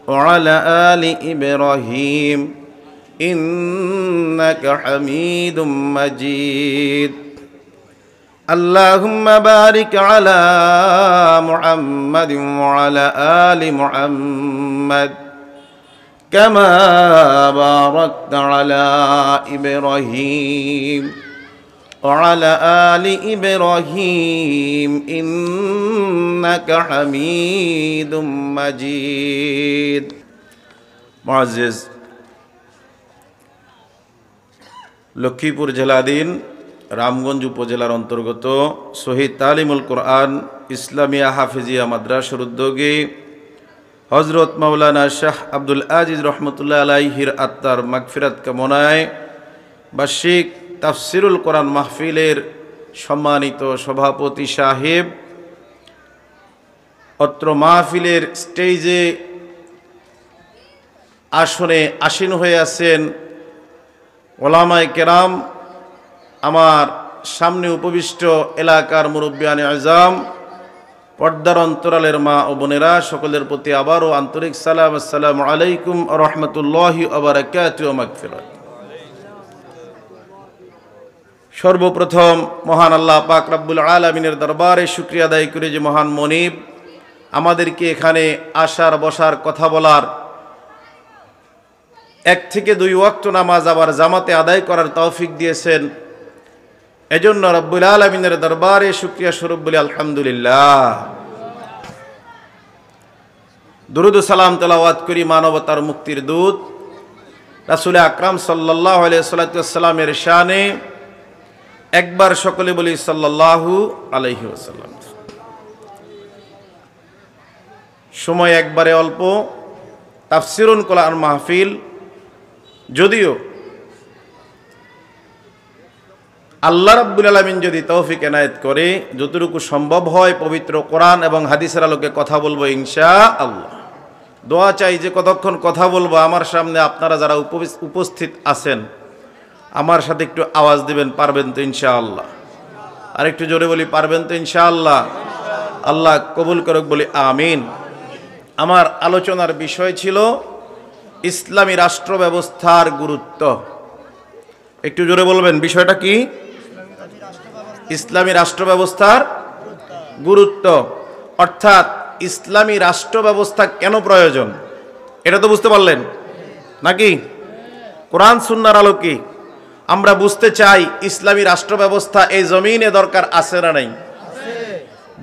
وعلى آل إبراهيم إنك حميد مجيد اللهم بارك على محمد وعلى آل محمد كما باركت على إبراهيم وعلى آل إبراهيم إنك حميد مجيد معزز লক্ষ্মীপুর জেলাধীন রামগঞ্জ উপজেলার অন্তর্গত শহীদ তালিমুল কোরআন ইসলামিয়া হাফিজিয়া মাদ্রাসার উদ্যোগে হযরত মাওলানা শাহ আব্দুল আজিজ রহমতুল্লাহ আলাইহির আত্মার মাগফিরাত কামনায় বার্ষিক তাফসিরুল কোরআন মাহফিলের সম্মানিত সভাপতি সাহেব, অত্র মাহফিলের স্টেজে আসনে আসীন হয়ে আছেন ওলামায়ে কেরাম, আমার সামনে উপবিষ্ট এলাকার মুরব্বিয়ানে আজম, পর্দার অন্তরালের মা ও বোনেরা, সকলের প্রতি আবারও আন্তরিক সালাম। আসসালামু আলাইকুম ওয়া রাহমাতুল্লাহি ওয়া বারাকাতুহু ওয়া মাগফিরাত। সর্বপ্রথম মহান আল্লাহ পাক রব্বুল আলামিনের দরবারে শুকরিয়া আদায় করে যে মহান মনিব আমাদেরকে এখানে আসার, বসার, কথা বলার, 1 থেকে 2 ওয়াক্ত নামাজ আবার জামাতে আদায় করার তৌফিক দিয়েছেন, এজন্য রব্বুল আলামিনের দরবারে শুকরিয়া স্বরূপ বলি আলহামদুলিল্লাহ। দুরুদ ও সালাম তেলাওয়াত করি মানবতার মুক্তির দূত রাসূল আকরাম সাল্লাল্লাহু আলাইহি ওয়াসাল্লামের শানে, একবার সকলে বলি সাল্লাল্লাহু আলাইহি ওয়াসাল্লাম। সময় একবারে অল্প, তাফসিরুল কোরআন মাহফিল, যদিও আল্লাহ রাব্বুল আলামিন যদি তৌফিক এনায়েত করে যতটুকু সম্ভব হয় পবিত্র কোরআন এবং হাদিসের আলোকে কথা বলবো ইনশাআল্লাহ। দোয়া চাই যে কতক্ষণ কথা বলবো আমার সামনে আপনারা যারা উপস্থিত আছেন আমার সাথে একটু আওয়াজ দিবেন, পারবেন তো ইনশাআল্লাহ? আর একটু জোরে বলি, পারবেন তো ইনশাআল্লাহ? আল্লাহ কবুল করুক বলি আমিন। আমার আলোচনার বিষয় ছিল ইসলামী রাষ্ট্র ব্যবস্থার গুরুত্ব। একটু জোরে বলবেন, বিষয়টা কি? ইসলামী রাষ্ট্র ব্যবস্থার গুরুত্ব, অর্থাৎ ইসলামী রাষ্ট্র ব্যবস্থা কেন প্রয়োজন এটা তো বুঝতে পারলেন নাকি? কোরআন সুন্নাহর আলোকে আমরা বুঝতে চাই ইসলামী রাষ্ট্র ব্যবস্থা এই জমিনে দরকার আছে না নাই?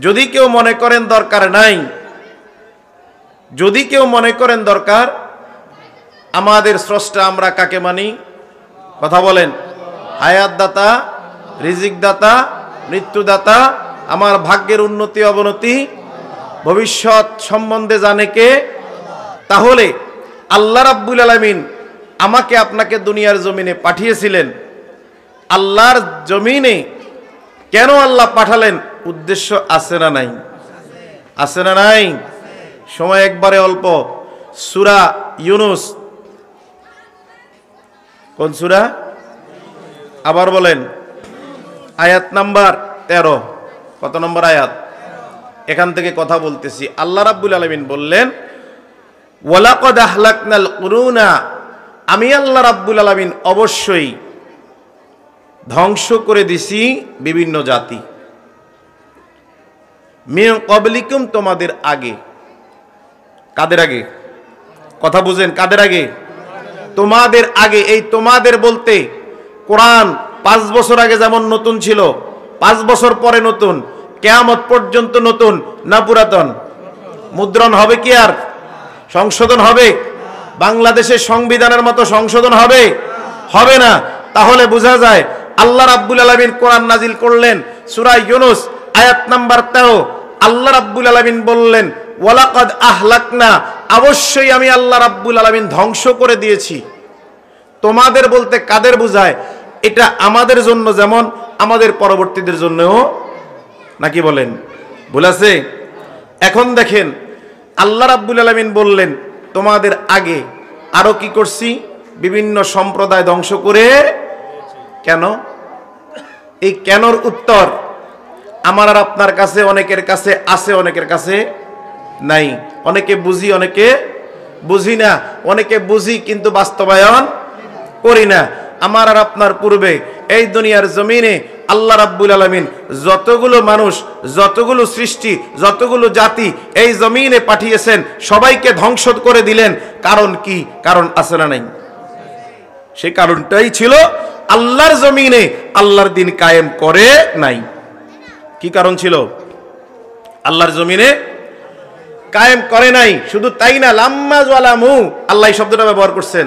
যদি কেউ মনে করেন দরকার নাই, যদি কেউ মনে করেন দরকার, আমাদের স্রষ্টা আমরা কাকে মানি? কথা বলেন। হায়াত দাতা, রিজিক দাতা, মৃত্যুদাতা, আমার ভাগ্যের উন্নতি অবনতি ভবিষ্যৎ সম্বন্ধে জানে কে? তাহলে আল্লাহ রাব্বুল আলামিন আমাকে আপনাকে দুনিয়ার জমিনে পাঠিয়েছিলেন। আল্লাহর জমিনে কেন আল্লাহ পাঠালেন? উদ্দেশ্য আছে না নাই? আছে না নাই? সময় একবারে অল্প। সূরা ইউনূস, কোন সূরা? আবার বলেন। আয়াত নাম্বার 13। কত নম্বর আয়াত? এখান থেকে কথা বলতেছি। আল্লাহ রাব্বুল আলামিন বললেন, ওয়ালাকাদ আহলাকনাল কুরুনা, আমি আল্লাহ রাব্বুল আলামিন অবশ্যই ধ্বংস করে দিছি বিভিন্ন জাতি, মিন ক্বাবলিকুম, তোমাদের আগে। কাদের আগে? কথা বুঝেন, কাদের আগে? তোমাদের আগে। এই তোমাদের বলতে কোরআন 5 বছর আগে যেমন নতুন ছিল, 5 বছর পরে নতুন, কিয়ামত পর্যন্ত নতুন না পুরাতন? মুদ্রণ হবে কি আর? সংশোধন হবে? বাংলাদেশের সংবিধানের মতো সংশোধন হবে? হবে না। তাহলে বোঝা যায় আল্লাহ রাব্বুল আলামিন কোরআন নাজিল করলেন সূরা ইউনূস আয়াত নাম্বার 13। আল্লাহ রাব্বুল আলামিন বললেন, ওয়ালাকাদ আহলাকনা, অবশ্যই আমি আল্লাহ রাব্বুল আলামিন ধ্বংস করে দিয়েছি। তোমাদের বলতে কাদের বোঝায়? এটা আমাদের জন্য যেমন আমাদের পরবর্তীদের জন্যও, নাকি বলেন? ভুল আছে? এখন দেখেন আল্লাহ রাব্বুল আলামিন বললেন তোমাদের আগে আরো কি করছি? বিভিন্ন সম্প্রদায় ধ্বংস করে। কেন? এই কেনর উত্তর আমার আর আপনার কাছে, অনেকের কাছে আছে, অনেকের কাছে নাই। অনেকে বুঝি, অনেকে বুঝি না, অনেকে বুঝি কিন্তু বাস্তবায়ন করি না। আমার আর আপনার পূর্বে এই দুনিয়ার জমিনে আল্লাহ রাব্বুল আলামিন যতগুলো মানুষ, যতগুলো সৃষ্টি, যতগুলো জাতি এই জমিনে পাঠিয়েছেন সবাইকে ধ্বংস করে দিলেন। কারণ কি? কারণ আছে না নাই? সেই কারণটাই ছিল আল্লাহর জমিনে আল্লাহর দিন কায়েম করে নাই। কি কারণ ছিল? আল্লাহর জমিনে কায়েম করে নাই। শুধু তাই না, লাম্মা যালামু, আল্লাহ এই শব্দটা ব্যবহার করছেন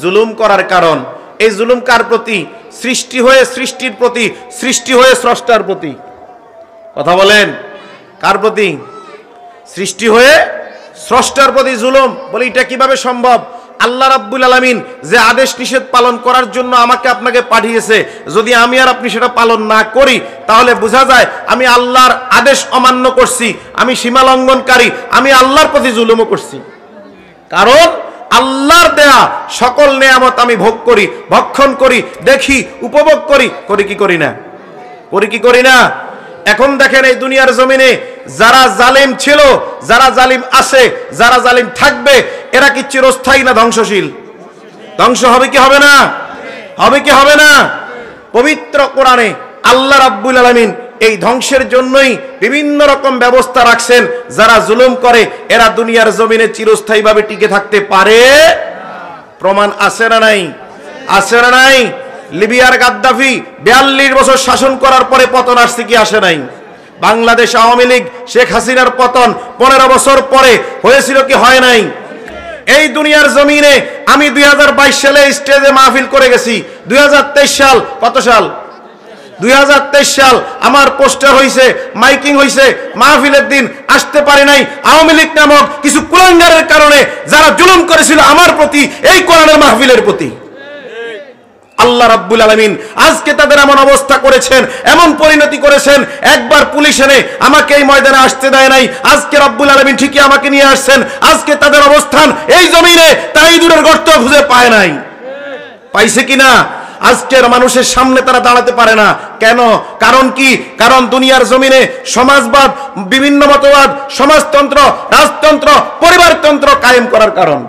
জুলুম করার কারণ। এই জুলুম কার প্রতি? সৃষ্টি হয়ে সৃষ্টির প্রতি, সৃষ্টি হয়ে স্রষ্টার প্রতি। কথা বলেন, কার প্রতি? সৃষ্টি হয়ে স্রষ্টার প্রতি জুলুম। বলে এটা কিভাবে সম্ভব? আল্লাহ রাব্বুল আলামিন যে আদেশ নিষেধ পালন করার জন্য আমাকে আপনাকে পাঠিয়েছে, যদি আমি আর আপনি সেটা পালন না করি তাহলে বোঝা যায় আমি আল্লাহর আদেশ অমান্য করছি, আমি সীমা লঙ্ঘনকারী, আমি আল্লাহর প্রতি জুলুমও করছি। কারণ আল্লাহর দেয়া সকল নেয়ামত আমি ভোগ করি, ভক্ষণ করি, দেখি, উপভোগ করি, করি কি করি না? করি কি করি না? এখন দেখেন এই দুনিয়ার জমিনে যারা জালিম ছিল, যারা জালিম আছে, যারা জালিম থাকবে, এরা কি চিরস্থায়ী না ধ্বংসশীল? ধ্বংস হবে কি হবে না? হবে কি হবে না? পবিত্র কোরআনে আল্লাহ রাব্বুল আলামিন এই ধ্বংসের জন্যই বিভিন্ন রকম ব্যবস্থা রাখছেন। যারা জুলুম করে এরা দুনিয়ার জমিনে চিরস্থায়ীভাবে টিকে থাকতে পারে। প্রমাণ আছে না নাই? আছে না নাই? লিবিয়ার গাদ্দাফি 42 বছর শাসন করার পরে পতন আসছে কি আসে নাই? বাংলাদেশ আওয়ামী লীগ শেখ হাসিনার পতন 15 বছর পরে হয়েছিল কি হয় নাই? এই দুনিয়ার জমিনে আমি 2022 সালে স্টেজে মাহফিল করে গেছি। 2023 সাল, কত সাল? 2023 সাল আমার পোস্টার হইছে, মাইকিং হইছে, মাহফিলের দিন আসতে পারে নাই আওয়ামী লীগ নামক কিছু কুলাঙ্গারের কারণে, যারা জুলুম করেছিল আমার প্রতি, এই কোরআনের মাহফিলের প্রতি। আল্লাহ রাব্বুল আলামিন আজকে তাদের এমন অবস্থা করেছেন, এমন পরিণতি করেছেন, একবার পুলিশ এনে আমাকে এই ময়দানে আসতে দেয় নাই, আজকে রাব্বুল আলামিন ঠিকই আমাকে নিয়ে আসছেন। আজকে তাদের অবস্থান এই জমিনে তাই দূরের গর্ত খুঁজে পায় নাই। পাইছে কিনা? আজকের মানুষের সামনে তারা দাঁড়াতে পারে না। কেন? কারণ কি? কারণ দুনিয়ার জমিনে সমাজবাদ, বিভিন্ন মতবাদ, সমাজতন্ত্র, রাজতন্ত্র, পরিবারতন্ত্র কায়েম করার কারণ।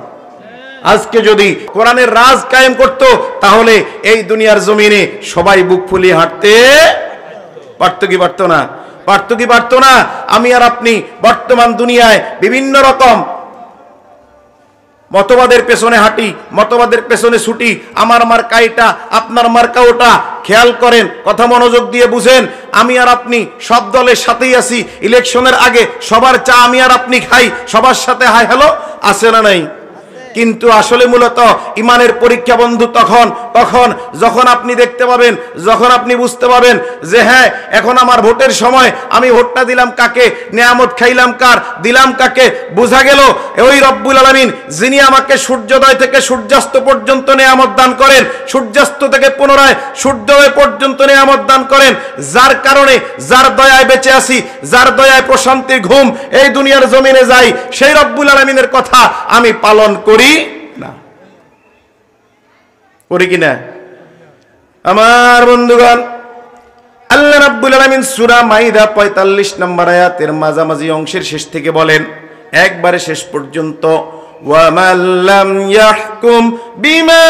আজকে যদি কোরআনের রাজ কায়েম করত তাহলে এই দুনিয়ার জমিনে সবাই বুক ফুলিয়ে হাঁটতে পারত কি পারত না? পারত কি পারত না? আমি আর আপনি বর্তমান দুনিয়ায় বিভিন্ন রকম মতবাদের পেছনে হাঁটি, মতবাদের পেছনে ছুটি। আমার মার্কা এটা, আপনার মার্কা ওটা। খেয়াল করেন, কথা মনোযোগ দিয়ে বুঝেন। আমি আর আপনি সব দলের সাথেই আছি। ইলেকশনের আগে সবার চা আমি আর আপনি খাই, সবার সাথে হাই হ্যালো আছে না নাই? কিন্তু আসলে মূলত ইমানের পরীক্ষা বন্ধু তখন যখন আপনি দেখতে পাবেন, যখন আপনি বুঝতে পারবেন যে হ্যাঁ এখন আমার ভোটের সময়, আমি ভোটটা দিলাম কাকে, নেয়ামত খাইলাম কার, দিলাম কাকে। বোঝা গেল ওই রব্বুল আলামিন যিনি আমাকে সূর্যোদয় থেকে সূর্যাস্ত পর্যন্ত নেয়ামত দান করেন, সূর্যাস্ত থেকে পুনরায় সূর্যোদয় পর্যন্ত নেয়ামত দান করেন, যার কারণে, যার দয়ায় বেঁচে আছি, যার দয়ায় প্রশান্তির ঘুম এই দুনিয়ার জমিনে যাই, সেই রব্বুল আলামিনের কথা আমি পালন করি না। করি কিনা? আমার বন্ধুগণ, আল্লাহ রাব্বুল আলামিন সূরা মাইদা 45 নম্বর আয়াতের মাঝামাঝি অংশের শেষ থেকে বলেন, একবারে শেষ পর্যন্ত, ওয়া মান লাম ইয়াহকুম বিমা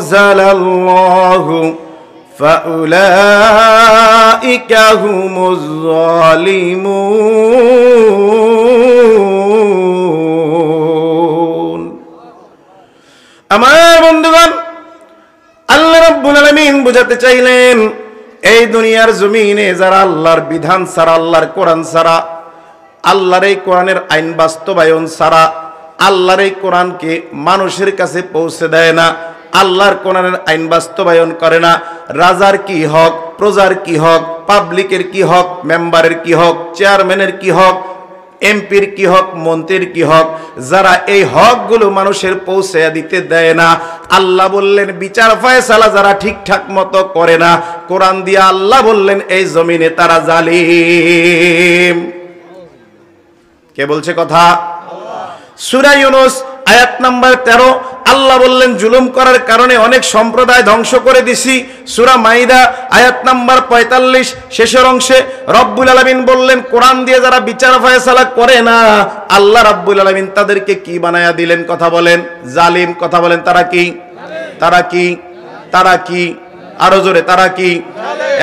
আনজালাল্লাহু ফাউলাইকা হুমুজ জালিমুন। আমার বন্ধুগণ, আল্লাহ রাব্বুল আলামিন বুঝাতে চাইলেন এই দুনিয়ার জমিনে যারা আল্লাহর বিধান ছাড়া, আল্লাহর কোরআন ছাড়া, আল্লাহর এই কোরআনের আইন বাস্তবায়ন ছাড়া, আল্লাহর এই কোরআনকে মানুষের কাছে পৌঁছে দেয় না, আল্লাহর কোরআনের আইন বাস্তবায়ন করে না, রাজার কি হক, প্রজার কি হক, পাবলিকের কি হক, মেম্বারের কি হক, চেয়ারম্যানের কি হক, এমপির কি হক, মন্ত্রীর কি হক, যারা এই হকগুলো মানুষের পৌঁছে দিতে দেয় না, আল্লাহ বললেন বিচার ফয়সালা যারা ঠিকঠাক মতো করে না, কোরআন দিয়ে আল্লাহ বললেন এই জমিনে তারা জালিম। কে বলছে কথা? সূরা ইউনূস আয়াত নাম্বার 13, আল্লাহ বললেন জুলুম করার কারণে অনেক সম্প্রদায় ধ্বংস করে দিছি। সূরা মাইদা আয়াত নাম্বার ৪৫ শেষের অংশে রব্বুল আলামিন বললেন কোরআন দিয়ে যারা বিচার ফয়সালা করে না, আল্লাহ রাব্বুল আলামিন তাদেরকে কি বানায়া দিলেন? কথা বলেন, জালিম। কথা বলেন, তারা কি? তারা কি? তারা কি? আরো জোরে, তারা কি?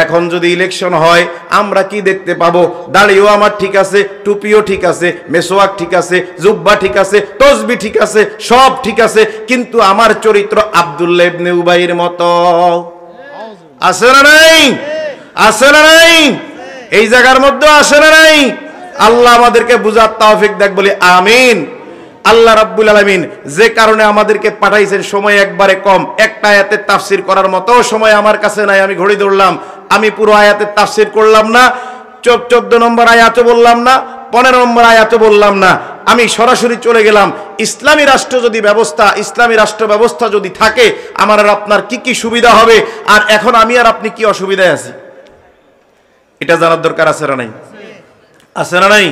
এখন যদি ইলেকশন হয় আমরা কি দেখতে পাবো? দাড়িও আমার ঠিক আছে, টুপিও ঠিক আছে, মেসোয়াক ঠিক আছে, জুব্বা ঠিক আছে, তসবি ঠিক আছে, সব ঠিক আছে, কিন্তু আমার চরিত্র আব্দুল্লাহ ইবনে উবাইয়ের মতো। আছে না নাই? আছে না নাই? এই জায়গার মধ্যে আছে না নাই? আল্লাহ আমাদেরকে বুঝার তৌফিক দেখ, বলি আমিন। আল্লাহ রাব্বুল আলামিন যে কারণে আমাদেরকে পাঠাইছেন, সময় একবারে কম, একটা আয়াতের তাফসীর করার মতো সময় আমার কাছে নাই। আমি ঘড়ি ধরলাম, আমি পুরো আয়াতের তাফসীর করলাম না, 14 নম্বর আয়াতও বললাম না, 15 নম্বর আয়াতও বললাম না, আমি সরাসরি চলে গেলাম ইসলামী রাষ্ট্র যদি ব্যবস্থা, ইসলামী রাষ্ট্র ব্যবস্থা যদি থাকে আমার আর আপনার কি কি সুবিধা হবে, আর এখন আমি আর আপনি কি অসুবিধায় আছি, এটা জানার দরকার আছে না নাই? আছে না নাই?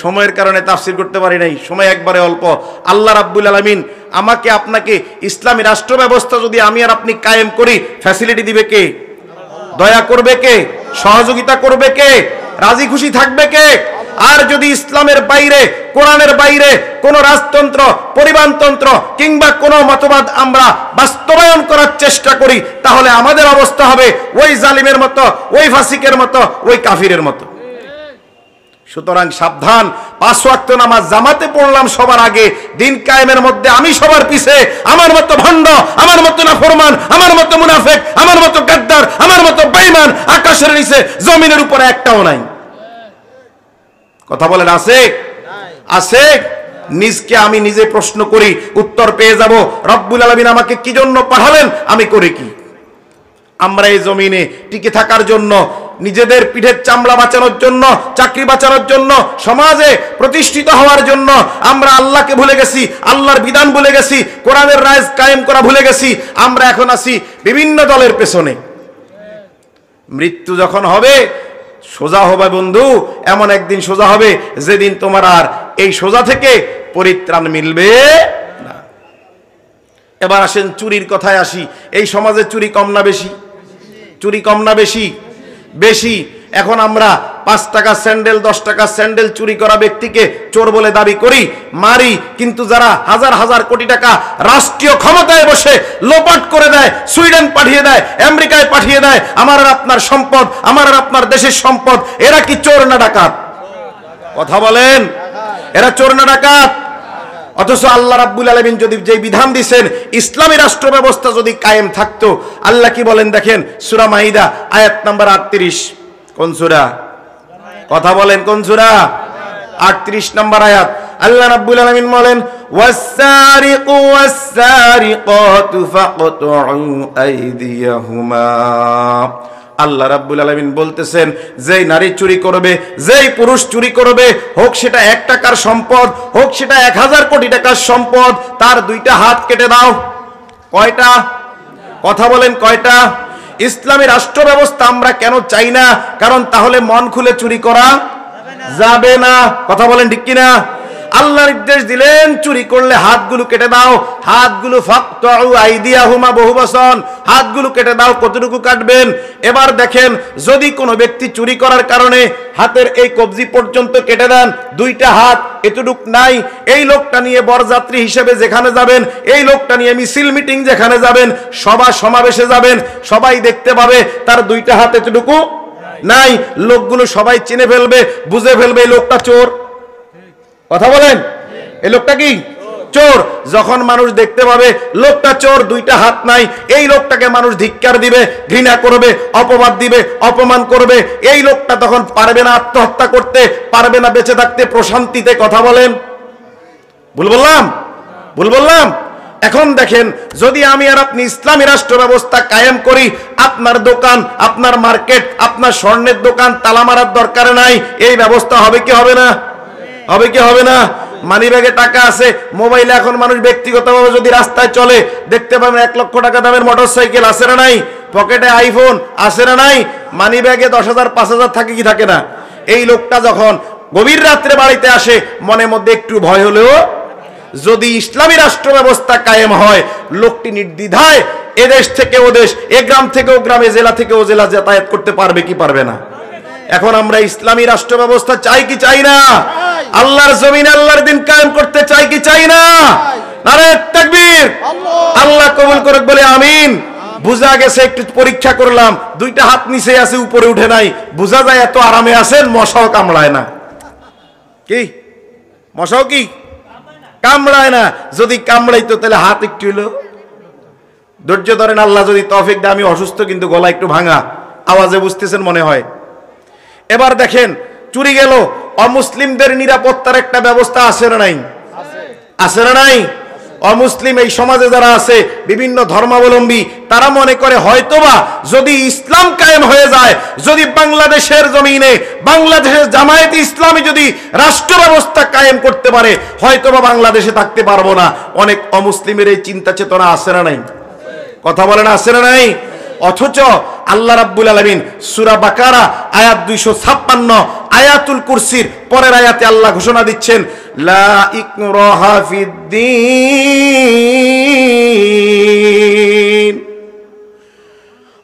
সময়ের কারণে তাফসীর করতে পারি নাই, সময় একবারে অল্প। আল্লাহ রাব্বুল আলামিন আমাকে আপনাকে ইসলামী রাষ্ট্র ব্যবস্থা যদি আমি আর আপনি কায়েম করি, ফ্যাসিলিটি দিবে কে? দয়া করবে কে? সহযোগিতা করবে কে? রাজি খুশি থাকবে কে? আর যদি ইসলামের বাইরে, কোরআনের বাইরে কোন রাজতন্ত্র, পরিবারতন্ত্র কিংবা কোন মতবাদ আমরা বাস্তবায়ন করার চেষ্টা করি, তাহলে আমাদের অবস্থা হবে ওই জালিমের মতো, ওই ফাসিকের মতো, ওই কাফিরের মতো। সুতরাং সাবধান। 5 ওয়াক্ত নামাজ জামাতে পড়লাম সবার আগে, দিন কায়েমের মধ্যে আমি সবার পিছে, আমার মতো ভণ্ড, আমার মতো নাফরমান, আমার মতো মুনাফিক, আমার মতো গাদ্দার, আমার মতো বেঈমান আকাশের নিচে জমিনের উপরে একটাও নাই। কথা বলেন, আছে? আছে? নিজকে আমি নিজে প্রশ্ন করি, উত্তর পেয়ে যাব। রব্বুল আলামিন আমাকে কি জন্য পাঠালেন, আমি করে কি? আমরা এই জমিনে টিকে থাকার জন্য, নিজেদের পিঠের চামড়া বাঁচানোর জন্য, চাকরি বাঁচানোর জন্য, সমাজে প্রতিষ্ঠিত হওয়ার জন্য আমরা আল্লাহকে ভুলে গেছি, আল্লাহর বিধান ভুলে গেছি, কোরআনের রাজ কায়েম করা ভুলে গেছি। আমরা এখন আছি বিভিন্ন দলের পেছনে। মৃত্যু যখন হবে সোজা হবে বন্ধু, এমন একদিন সোজা হবে যেদিন তোমার আর এই সোজা থেকে পরিত্রাণ মিলবে না। এবার আসেন চুরির কথায় আসি। এই সমাজে চুরি কম না বেশি? চুরি কম না বেশি? বেশি। এখন আমরা 5 টাকা স্যান্ডেল, 10 টাকা স্যান্ডেল চুরি করা ব্যক্তিকে চোর বলে দাবি করি, মারি, কিন্তু যারা হাজার হাজার কোটি টাকা রাষ্ট্রীয় ক্ষমতায় বসে লোপাট করে দেয়, সুইডেন পাঠিয়ে দেয়, আমেরিকায় পাঠিয়ে দেয় আমার আর আপনার সম্পদ, আমার আর আপনার দেশের সম্পদ, এরা কি চোর না ডাকাত? কথা বলেন, এরা চোর না ডাকাত? অথচ আল্লাহ রাব্বুল আলামিন যদি যে বিধান দিয়েছেন, ইসলামী রাষ্ট্র ব্যবস্থা যদি কায়েম থাকতো, আল্লাহ কি বলেন দেখেন, সূরা মাইদা আয়াত নাম্বার 38। কোন সূরা? কথা বলেন, কোন সূরা? 38 নম্বর আয়াত। আল্লাহ রাব্বুল আলামিন বলেন, ওয়াস-সারিকু ওয়াস-সারিকাতু ফাকতুউ আইদিয়াহুমা। আল্লাহ রাব্বুল আলামিন বলতেছেন, যেই নারী চুরি করবে, যেই পুরুষ চুরি করবে, হোক সেটা 1 টাকার সম্পদ, হোক সেটা 1000 কোটি টাকার সম্পদ, তার 2টা হাত কেটে দাও। কয়টা? কথা বলেন, কয়টা? ইসলামী রাষ্ট্র ব্যবস্থা আমরা কেন চাই না? কারণ তাহলে মন খুলে চুরি করা যাবে না। কথা বলেন, ঠিক কিনা? আল্লাহ নির্দেশ দিলেন চুরি করলে হাতগুলো কেটে দাও। হাতগুলো ফাকতু আইদিয়াহুমা, বহু বচন, হাতগুলো কেটে দাও। কতটুকু কাটবেন? এবার দেখেন, যদি কোনো ব্যক্তি চুরি করার কারণে হাতের এই কবজি পর্যন্ত কেটে দেন, 2টা হাত এতটুক নাই, এই লোকটা নিয়ে বরযাত্রী হিসেবে যেখানে যাবেন, এই লোকটা নিয়ে মিছিল মিটিং যেখানে যাবেন, সভা সমাবেশে যাবেন, সবাই দেখতে পাবে তার 2টা হাত এতটুকু নাই। লোকগুলো সবাই চিনে ফেলবে, বুঝে ফেলবে এই লোকটা চোর। কথা বলেন, এই লোকটা কি চোর? যখন মানুষ দেখতে পাবে লোকটা চোর, 2টা হাত নাই, এই লোকটাকে মানুষ ধিক্কার দিবে, ঘৃণা করবে, অপবাদ দিবে, অপমান করবে। এই লোকটা তখন পারবে না আত্মহত্যা করতে, পারবে না বেঁচে থাকতে প্রশান্তিতে। কথা বলেন, ভুল বললাম? ভুল বললাম? এখন দেখেন, যদি আমি আর আপনি ইসলামী রাষ্ট্র ব্যবস্থা কায়েম করি, আপনার দোকান, আপনার মার্কেট, আপনার স্বর্ণের দোকান তালা মারার দরকার নাই। এই ব্যবস্থা হবে কি হবে না? হবে কি হবে না? মানি ব্যাগে টাকা আছে, মোবাইলে এখন মানুষ ব্যক্তিগতভাবে যদি রাস্তায় চলে, দেখতে পাবেন 1 লক্ষ টাকা দামের মোটরসাইকেল আছে না নাই, পকেটে আইফোন আছে না নাই, মানি ব্যাগে 10,000 5,000 থাকে কি থাকে না? এই লোকটা যখন গভীর রাত্রে বাড়িতে আসে, মনের মধ্যে একটু ভয় হলেও যদি ইসলামী রাষ্ট্র ব্যবস্থা কায়েম হয়, লোকটি নির্দ্বিধায় এদেশ থেকে ওদেশ, এ গ্রাম থেকে ও গ্রামে, জেলা থেকে ও জেলা যাতায়াত করতে পারবে কি পারবে না? এখন আমরা ইসলামী রাষ্ট্র ব্যবস্থা চাই কি চাই না? আল্লাহর জমিনে আল্লাহর দিন কায়েম করতে চাই কি চাই না? নারে তাকবীর! আল্লাহ কবুল করুক বলে আমিন। বুঝা গেছে, একটু পরীক্ষা করলাম, দুইটা হাত নিচে আছে, উপরে উঠে নাই, বুঝা যায় এত আরামে আছেন, মশাও কামড়ায় না। কি মশাও কি কামড়ায় না? যদি কামড়াইতো তাহলে হাত একটু হলো ধৈর্য ধরেন, আল্লাহ যদি তৌফিক দেয়। আমি অসুস্থ, কিন্তু গলা একটু ভাঙা, আওয়াজে বুঝতেছেন মনে হয়। এবার দেখেন, চুরি গেল, অমুসলিমদের নিরাপত্তার একটা ব্যবস্থা আছে না নাই? আছে না নাই? অমুসলিম এই সমাজে যারা আছে, বিভিন্ন ধর্মাবলম্বী, তারা মনে করে হয়তোবা যদি ইসলাম কায়েম হয়ে যায়, যদি বাংলাদেশের জমিনে বাংলাদেশের জামায়াতে ইসলামী যদি রাষ্ট্র ব্যবস্থা কায়েম করতে পারে, হয়তোবা বাংলাদেশে থাকতে পারবো না। অনেক অমুসলিমের এই চিন্তা চেতনা আছে না নাই? কথা বলেন, আছে না নাই? অথচ আল্লাহ রাব্বুল আলামিন সূরা বাকারা আয়াত 256 আয়াতুল কুরসির পরের আয়াতে আল্লাহ ঘোষণা দিচ্ছেন, লা ইকরাহা ফিদ্দীন।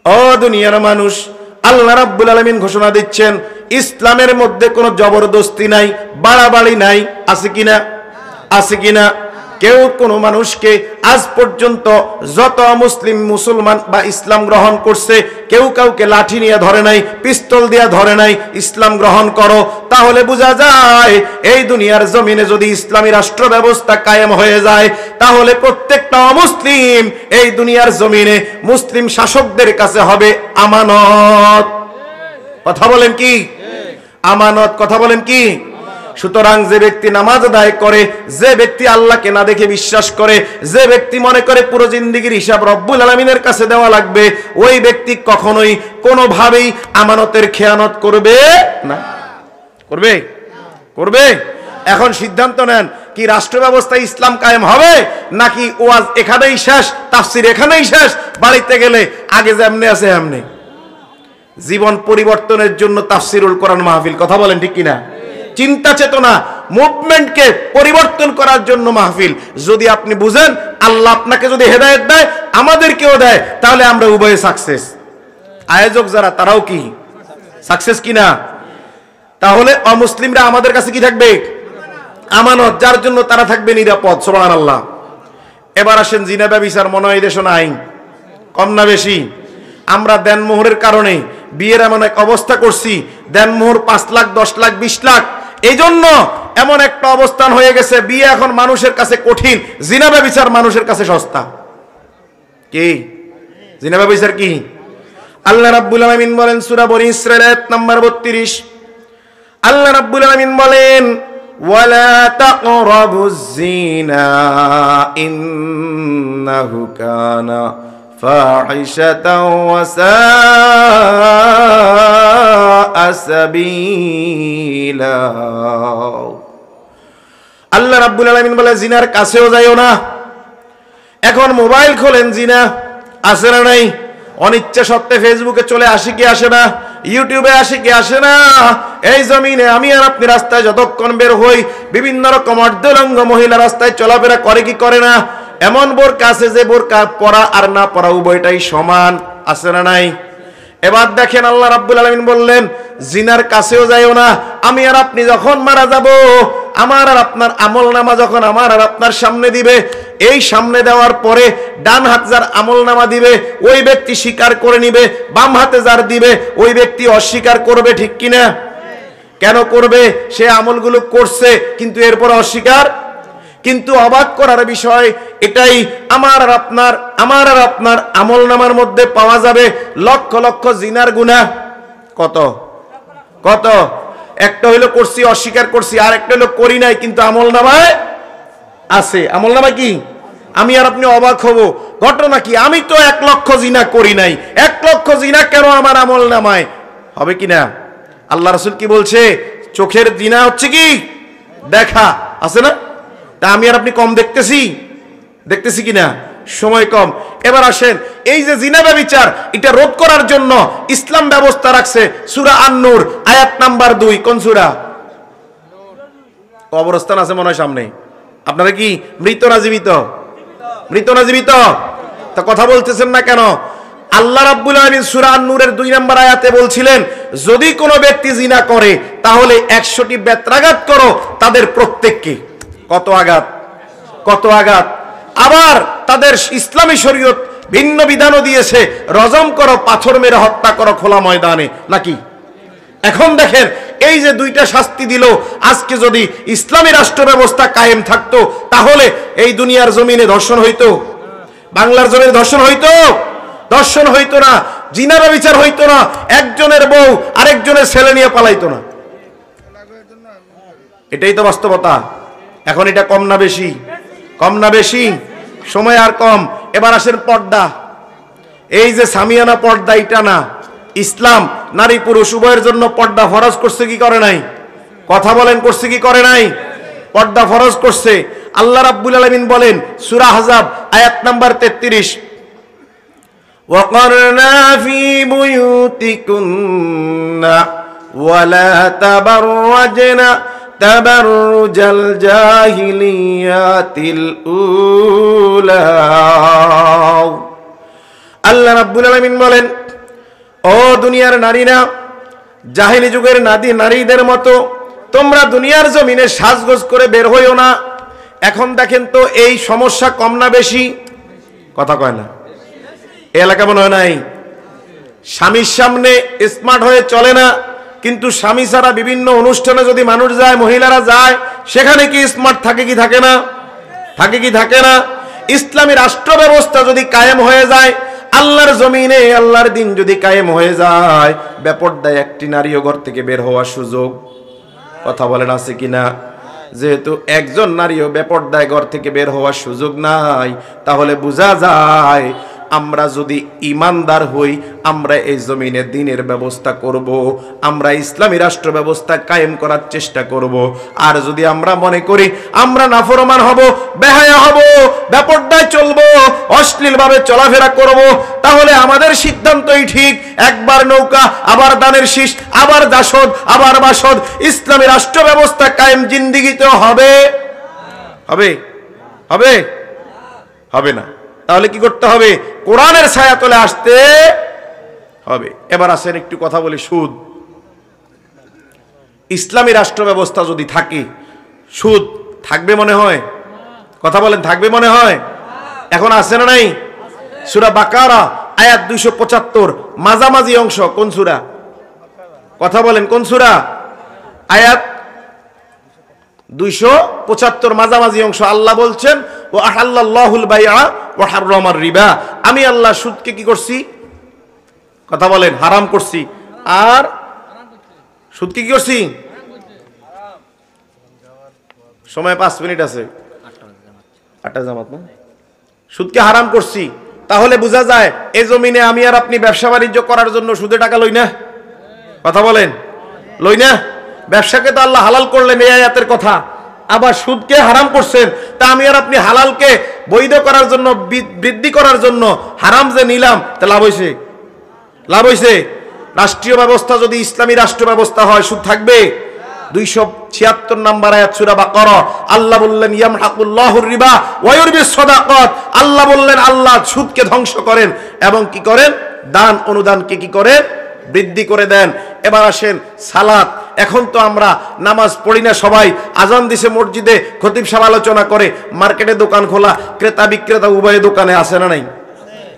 ও দুনিয়ার মানুষ, আল্লাহ রাব্বুল আলামিন ঘোষণা দিচ্ছেন, ইসলামের মধ্যে কোনো জবরদস্তি নাই, বাড়াবাড়ি নাই। আছে কিনা? আছে কিনা? কেউ কোনো মানুষকে আজ পর্যন্ত যত মুসলিম মুসলমান বা ইসলাম গ্রহণ করছে, কেউ কাউকে লাঠি নিয়ে ধরে নাই, পিস্তল দিয়ে ধরে নাই, ইসলাম গ্রহণ করো। তাহলে বোঝা যায় এই দুনিয়ার জমিনে যদি ইসলামী রাষ্ট্র ব্যবস্থা কায়েম হয়ে যায়, তাহলে প্রত্যেকটা মুসলিম এই দুনিয়ার জমিনে মুসলিম শাসকদের কাছে হবে আমানত। কথা বলেন কি? আমানত। কথা বলেন কি? সুতরাং যে ব্যক্তি নামাজ আদায় করে, যে ব্যক্তি আল্লাহকে না দেখে বিশ্বাস করে, যে ব্যক্তি মনে করে পুরো জিন্দেগীর হিসাব রব্বুল আলামিনের কাছে দেওয়া লাগবে, ওই ব্যক্তি কখনোই কোনোভাবেই আমানতের খেয়ানত করবে না। করবে? করবে? এখন সিদ্ধান্ত নেন, কি রাষ্ট্র ব্যবস্থায় ইসলাম কায়েম হবে, নাকি ওয়াজ এখানেই শেষ, তাফসীর এখানেই শেষ, বাড়িতে গেলে আগে যেমনি আছে এমনি? জীবন পরিবর্তনের জন্য তাফসীরুল কোরআন মাহফিল। কথা বলেন ঠিক কিনা? চিন্তা চেতনা মুভমেন্টকে পরিবর্তন করার জন্য মাহফিল। যদি আপনি বুঝেন, আল্লাহ আপনাকে যদি হেদায়েত দেয়, আমাদেরকেও দেয়, তাহলে আমরা উভয়ে সাকসেস। আয়োজক যারা, তারাও কি সাকসেস কিনা? তাহলে অমুসলিমরা আমাদের কাছে কি থাকবে? আমানত, যার জন্য তারা থাকবে নিরাপদ। সুবহানাল্লাহ। এবার আসেন, জিনা ব্যভিচার মনে হয় দেশ আইন কম না বেশি? আমরা দেনমোহরের কারণে বিয়ের এমন এক অবস্থা করছি, দেনমোহর 5 লাখ, 10 লাখ, 20 লাখ। এই জন্য এমন একটা অবস্থান হয়ে গেছে, বিয়ে এখন মানুষের কাছে কঠিন, জিনা ব্যভিচার মানুষের কাছে সস্তা। কি জিনা ব্যভিচার কি? আল্লাহ রাব্বুল আলামিন বলেন সূরা বনী ইসরাঈল আয়াত নাম্বার 32, আল্লাহ রাব্বুল আলামিন বলেন, ওয়ালা তাকরাবুজ জিনা ইন্নাহু কানা ফাহিশাতাও ওয়া সাআ সাবিলা। আল্লাহ রাব্বুল আলামিন বলে, জিনার কাছেও যাইও না। এখন মোবাইল খোলেন, জিনা আছে না নাই? অনিচ্ছা সত্ত্বে ফেসবুকে চলে আসে কি আসে না? ইউটিউবে আসে কি আসে না? এই জমিনে আমি আর আপনি রাস্তায় যতক্ষণ বের হই, বিভিন্ন রকম অর্ধলঙ্গ মহিলা রাস্তায় চলাফেরা করে কি করে না? এমন বোরকা আছে যে বোরকা পরা আর না পরা উভয়টাই সমান। আছে না নাই? এবার দেখেন, আল্লাহ রাব্বুল আলামিন বললেন, জিনার কাছেও যাইও না। আমি আর আপনি যখন মারা যাব, আমার আর আপনার আমল নামা যখন আমার আর আপনার সামনে দিবে, এই সামনে দেওয়ার পরে ডান হাত যার আমল নামা দিবে, ওই ব্যক্তি স্বীকার করে নিবে, বাম হাতে যার দিবে ওই ব্যক্তি অস্বীকার করবে। ঠিক কিনা? কেন করবে? সে আমলগুলো করছে কিন্তু এরপর অস্বীকার। কিন্তু অবাক করার বিষয় এটাই, আমার আর আপনার আমল নামার মধ্যে পাওয়া যাবে লক্ষ লক্ষ জিনার গুনাহ। কত কত? একটা হইলো করছি, অস্বীকার করছি, আর একটা হইলো করি নাই কিন্তু আমল নামায় আছে। আমল নামায় কি? আমি আর আপনি অবাক হব, ঘটনা কি? আমি তো 1 লক্ষ জিনা করি নাই, 1 লক্ষ জিনা কেন আমার আমল নামায় হবে কিনা? আল্লাহ রাসূল কি বলছে? চোখের জিনা হচ্ছে কি? দেখা। আছে না? তা আমি আর আপনি কম দেখতেছি কিনা? সময় কম। এবার আসেন, এই যে জিনা ব্যভিচার, এটা রোধ করার জন্য ইসলাম ব্যবস্থা রাখছে সূরা আন-নূর আয়াত নাম্বার 2। কোন সূরা? কবরস্থান আছে মনে হয় সামনে। আপনারা কি মৃত না জীবিত? মৃত না জীবিত? তা কথা বলতেছেন না কেন? আল্লাহ রাব্বুল আলামিন সূরা আন-নূরের 2 নম্বর আয়াতে বলছিলেন, যদি কোনো ব্যক্তি জিনা করে তাহলে 100টি বেত্রাঘাত করো তাদের প্রত্যেককে। কত আঘাত? কত আঘাত? আবার তাদের ইসলামী শরীয়ত ভিন্ন বিধানও দিয়েছে, রজম করো, পাথর মেরে হত্যা করো খোলা ময়দানে, নাকি? এখন দেখেন, এই যে দুইটা শাস্তি দিল, আজকে যদি ইসলামী রাষ্ট্র ব্যবস্থা কায়েম থাকতো তাহলে এই দুনিয়ার জমিনে ধর্ষণ হইতো? বাংলার জমিনে ধর্ষণ হইতো? ধর্ষণ হইতো না, জিনার বিচার হইতো না, একজনের বউ আরেকজনের ছেলে নিয়ে পালাইতো না। এটাই তো বাস্তবতা। এখন এটা কম না বেশি? কম না বেশি? সময় আর কম। এবার আসেন পর্দা। এই যে সামিয়ানা পর্দা, এটা না, ইসলাম নারী পুরুষ উভয়ের জন্য পর্দা ফরজ করছে কি করে নাই? কথা বলেন, করছে কি করে নাই? পর্দা ফরজ করছে। আল্লাহ রাব্বুল আলামিন বলেন সূরা আহজাব আয়াত নাম্বার 33, ওয়াকারনা ফি বুয়ুতিকুন্না ওয়ালা তাবাররাজনা তাবাররুজাল জাহিলিয়াতিল উলা। আল্লাহ রাব্বুল আলামিন বলেন, ও দুনিয়ার নারীরা, জাহিলি যুগের নারীদের মতো তোমরা দুনিয়ার জমিনে সাজগোজ করে বের হইও না। এখন দেখেন তো এই সমস্যা কম না বেশি? কথা কয় না? এই এলাকা মনে হয় নাই স্বামীর সামনে স্মার্ট হয়ে চলে না, কিন্তু স্বামী ছাড়া বিভিন্ন অনুষ্ঠানে যদি মানুষ যায়, মহিলারা যায়, সেখানে কি স্মার্ট থাকে কি থাকে না? থাকে কি থাকে না? ইসলামী রাষ্ট্র ব্যবস্থা যদি কায়েম হয়ে যায়, আল্লাহর জমিনে আল্লাহর দিন যদি কায়েম হয়ে যায়, বেপরদায় একটি নারীও ঘর থেকে বের হওয়ার সুযোগ, কথা বলেন, আছে কিনা? যেহেতু একজন নারীও বেপরদায় ঘর থেকে বের হওয়ার সুযোগ নাই, তাহলে বোঝা যায় আমরা যদি ইমানদার হই, আমরা এই জমিনে দ্বীনের ব্যবস্থা করব, আমরা ইসলামী রাষ্ট্র ব্যবস্থা কায়েম করার চেষ্টা করব। আর যদি আমরা মনে করি আমরা নাফরমান হব, বেহায়া হব, বেপরদায় চলবো, অশ্লীলভাবে চলাফেরা করব, তাহলে আমাদের সিদ্ধান্তই ঠিক। একবার নৌকা, আবার দানের শীষ, আবার দাসদ, আবার বাসদ। ইসলামী রাষ্ট্র ব্যবস্থা কায়েম জিন্দিগিতেও হবে? হবে? হবে? হবে না। তাহলে কি করতে হবে? কোরআনের ছায়াতলে আসতে হবে। এবার আসেন একটু কথা বলি সুদ। ইসলামী রাষ্ট্র ব্যবস্থা যদি থাকে, সুদ থাকবে মনে হয়? কথা বলেন, থাকবে মনে হয়? এখন আছে না নাই? সূরা বাকারা আয়াত 275 মাঝামাঝি অংশ। কোন সূরা? কথা বলেন, কোন সূরা? আয়াত 275 মাঝামাঝি অংশ। আল্লাহ বলছেন, ও আহাল্লাল্লাহুল বাইআ ওয়া হাররামার রিবা, আমি আল্লাহ সুদকে কি করছি? কথা বলেন, হারাম করছি। আর সুদকে কি করছি? সময় 5 মিনিট আছে, 8টা জামাত না? সুদকে হারাম করছি। তাহলে বোঝা যায় এই জমিনে আমি আর আপনি ব্যবসা বাণিজ্য করার জন্য সুদে টাকা লই না? কথা বলেন, লই না? ব্যবসাকে তো আল্লাহ হালাল করলেন, এই আয়াতের কথা। আবার সুদকে হারাম করছেন, তা আমি আর আপনি হালালকে বৈধ করার জন্য, বৃদ্ধি করার জন্য হারাম যে নিলাম, তা লাভ হয়েছে? লাভ হয়েছে? রাষ্ট্রীয় ব্যবস্থা যদি ইসলামী রাষ্ট্র ব্যবস্থা হয়, সুদ থাকবে? 276 নম্বর আয়াত সূরা বাকারা আল্লাহ বললেন, ইয়ামহাকুল্লাহুর রিবা ওয়া ইউরবিস সাদাকাত। আল্লাহ বললেন, আল্লাহ সুদকে ধ্বংস করেন এবং কি করেন? দান অনুদানকে কি করেন? বৃদ্ধি করে দেন। এবার আসেন সালাত। এখন তো আমরা নামাজ পড়ি না, সবাই আজান দিছে মসজিদে, খতিব সাহেব আলোচনা করে, মার্কেটে দোকান খোলা, ক্রেতা বিক্রেতা উভয় দোকানে, আছে না নাই?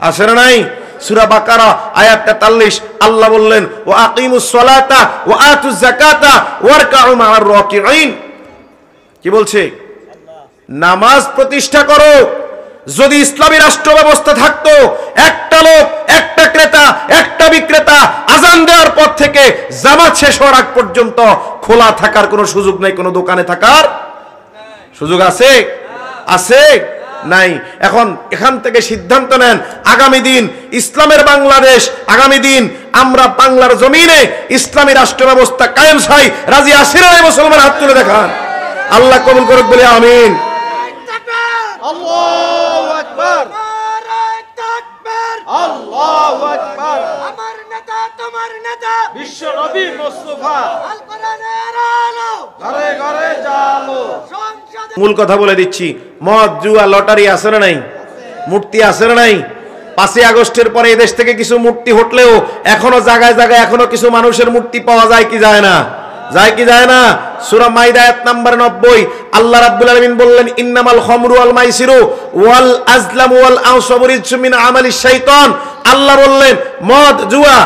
আছে না নাই? সূরা বাকারা আয়াত 43 আল্লাহ বললেন, ওয়া আকিমুস সালাতা ওয়া আতুজ যাকাতা ওয়ারকাউ মা'আর রাকিঈন। কি বলছে? নামাজ প্রতিষ্ঠা করো। যদি ইসলামী রাষ্ট্র ব্যবস্থা থাকতো, একটা লোক, একটা ক্রেতা, একটা বিক্রেতা আজান দেওয়ার পর থেকে জামাত শেষ হওয়ার আগ পর্যন্ত খোলা থাকার কোনো সুযোগ নাই। কোনো দোকানে থাকার সুযোগ আছে? আছে? নাই। এখন এখান থেকে সিদ্ধান্ত নেন, আগামী দিন ইসলামের বাংলাদেশ, আগামী দিন আমরা বাংলার জমিনে ইসলামী রাষ্ট্র ব্যবস্থা কায়েম চাই। রাজি আছেন না মুসলমান? হাত তুলে দেখান। আল্লাহ কবুল করুক বলে আমিন। আল্লাহু আকবার, নারায়ে তাকবীর, আল্লাহু আকবার। আমার নেতা তোমার নেতা বিশ্ব নবী মুস্তাফা, আল কোরআনের আলো ঘরে ঘরে জালো, সংসদ মূল কথা বলে দিচ্ছি, মদ জুয়া লটারি আছে না নাই, মূর্তি আছে না নাই। 5ই আগস্টের পরে এদেশ থেকে কিছু মূর্তি হটলেও এখনো জায়গায় জায়গায় এখনো কিছু মানুষের মূর্তি পাওয়া যায় কি যায় না, যায় কি যায় না। সূরা মাইদা আয়াত নাম্বার 90 আল্লাহ রাব্বুল আলামিন বললেন ইন্নামাল খামরু ওয়াল মাইসিরু ওয়াল আজলামু ওয়াল আনসাবু রিজসুম মিন আমালিশ শাইতান। আল্লাহ বললেন মদ জুয়া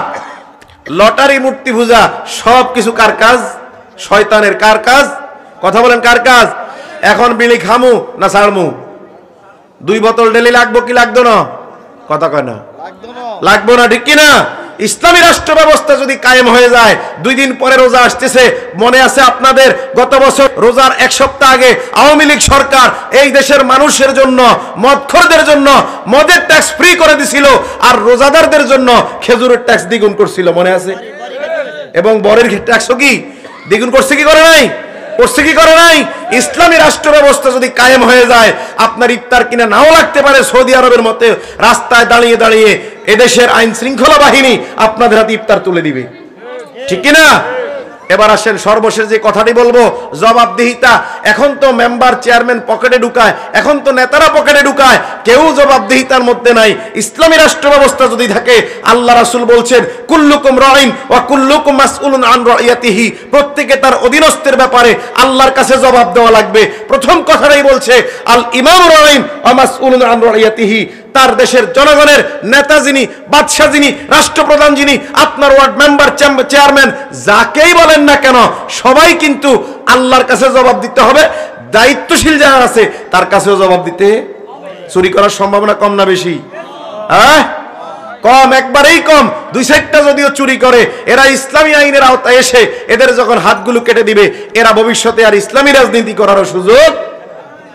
লটারি মূর্তি পূজা সব কিছু কার কাজ? শয়তানের। কার কাজ? কথা বলেন কার কাজ? এখন বিড়ি খামু না ছাড়মু? 2 বোতল ডেলি লাগবো কি লাগতো না? কথা কয় না, লাগবো না, ঠিক কিনা? ইসলামী রাষ্ট্র ব্যবস্থা যদি কায়েম হয়ে যায়, 2 দিন পরে রোজা আসতেছে, মনে আছে আপনাদের গত বছর রোজার 1 সপ্তাহ আগে আওয়ামী লীগ সরকার এই দেশের মানুষের জন্য, মদখোরদের জন্য মদের ট্যাক্স ফ্রি করে দিছিল, আর রোজাদারদের জন্য খেজুরের ট্যাক্স দ্বিগুণ করছিল, মনে আছে? এবং বরের ট্যাক্সও কি দ্বিগুণ করছে কি করে নাই? করছে কি করে নাই? ইসলামী রাষ্ট্র ব্যবস্থা যদি কায়েম হয়ে যায়, আপনার ইফতার কিনা নাও লাগতে পারে সৌদি আরবের মতে, রাস্তায় দাঁড়িয়ে দাঁড়িয়ে এদেশের আইন শৃঙ্খলা বাহিনী আপনাদের হাতে ইফতার তুলে দিবে, ঠিক কিনা? এবার আসেন সর্বশেষ যে কথাটি বলবো, জবাবদিহিতা। এখন তো মেম্বার চেয়ারম্যান পকেটে ঢুকায়, এখন তো নেতারা পকেটে ঢুকায়, কেউ জবাবদিহিতার মধ্যে নাই। ইসলামী রাষ্ট্র ব্যবস্থা যদি থাকে, আল্লাহ রাসূল বলছেন কুল্লুকুম রাইন ওয়া কুল্লুকুম মাসউলুন আন রাইয়াতিহি, প্রত্যেকে তার অধীনস্থের ব্যাপারে আল্লাহর কাছে জবাব দেওয়া লাগবে। প্রথম কথাটাই বলছে আল ইমামু রাইন ওয়া মাসউলুন আন রাইয়াতিহি, তার দেশের জনগণের নেতা যিনি, বাদশা যিনি, রাষ্ট্রপ্রধান যিনি, আপনার ওয়ার্ড মেম্বার, চেয়ারম্যান, যাকেই বলেন না কেন, সবাই কিন্তু আল্লাহর কাছে জবাব দিতে হবে। দায়িত্বশীল যারা আছে তার কাছেও জবাব দিতে। চুরি করার সম্ভাবনা কম না বেশি? কম, একবারেই কম। 2 সাইডটা যদিও চুরি করে, এরা ইসলামী আইনের আওতায় এসে এদের যখন হাতগুলো কেটে দিবে, এরা ভবিষ্যতে আর ইসলামী রাজনীতি করারও সুযোগ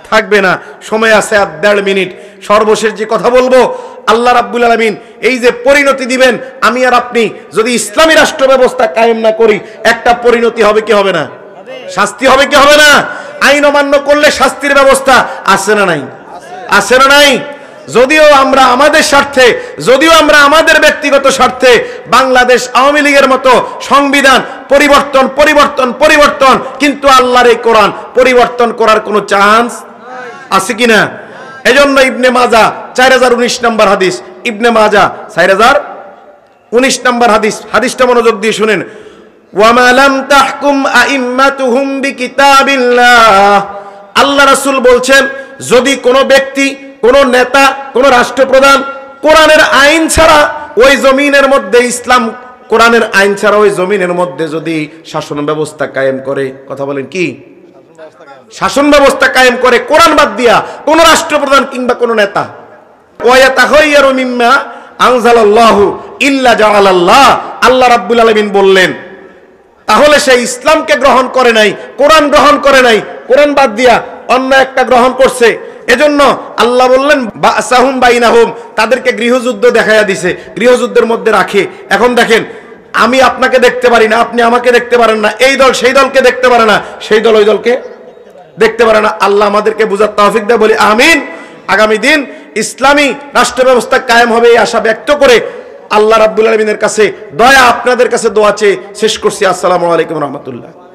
থাকবে না। সময় আছে আর 1.5 মিনিট। সর্বশেষ যে কথা বলবো, আল্লাহ রাব্বুল আলামিন এই যে পরিণতি দিবেন, আমি আর আপনি যদি ইসলামী রাষ্ট্র ব্যবস্থা কায়েম না করি, একটা পরিণতি হবে কি হবে না? শাস্তি হবে কি হবে না? আইন অমান্য করলে শাস্তির ব্যবস্থা আছে না নাই? আছে না নাই? যদিও আমরা আমাদের স্বার্থে, যদিও আমরা আমাদের ব্যক্তিগত স্বার্থে বাংলাদেশ আওয়ামী লীগের মতো সংবিধান পরিবর্তন পরিবর্তন পরিবর্তন, কিন্তু আল্লাহর এই কোরআন পরিবর্তন করার কোনো চান্স আছে কিনা? এজন্য ইবনে মাজাহ 4019 নম্বর হাদিস, ইবনে মাজাহ 4019 নম্বর হাদিস, হাদিসটা মনোযোগ দিয়ে শুনেন। ওয়ামা লাম তাহকুম আইম্মাতুহুম বিকিতাবিল্লাহ, আল্লাহ রাসূল বলছেন, যদি কোনো ব্যক্তি, কোনো নেতা, কোনো রাষ্ট্রপ্রধান কোরআনের আইন ছাড়া ওই জমিনের মধ্যে, ইসলাম কোরআনের আইন ছাড়া ওই জমিনের মধ্যে যদি শাসন ব্যবস্থা কায়েম করে, কথা বলেন কি? শাসন ব্যবস্থা কায়েম করে কোরআন বাদ দিয়া, কোন রাষ্ট্রপ্রধান কিংবা কোন নেতা, ওয়ায়াতাখায়্যারু মিম্মা আনজালাল্লাহু ইল্লা জাআলাল্লাহ, আল্লাহ রাব্বুল আলামিন বললেন, তাহলে সে ইসলামকে গ্রহণ করে নাই, কোরআন গ্রহণ করে নাই, কোরআন বাদ দিয়া অন্য একটা গ্রহণ করছে। এজন্য আল্লাহ বললেন বাসাহুম বাইনাহুম, তাদেরকে গৃহযুদ্ধ দেখাইয়া দিছে, গৃহযুদ্ধের মধ্যে রাখে। এখন দেখেন, আমি আপনাকে দেখতে পারি না, আপনি আমাকে দেখতে পারেন না, এই দল সেই দলকে দেখতে পারে না, সেই দল ওই দলকে দেখতে পারে না। আল্লাহ আমাদেরকে বুঝার তৌফিক দেয়, বলি আমিন। আগামী দিন ইসলামী রাষ্ট্র ব্যবস্থা কায়েম হবে এই আশা ব্যক্ত করে আল্লাহ রাব্বুল আলামিনের কাছে দয়া, আপনাদের কাছে দোয়া চেয়ে শেষ করছি। আসসালামু আলাইকুম রহমতুল্লাহ।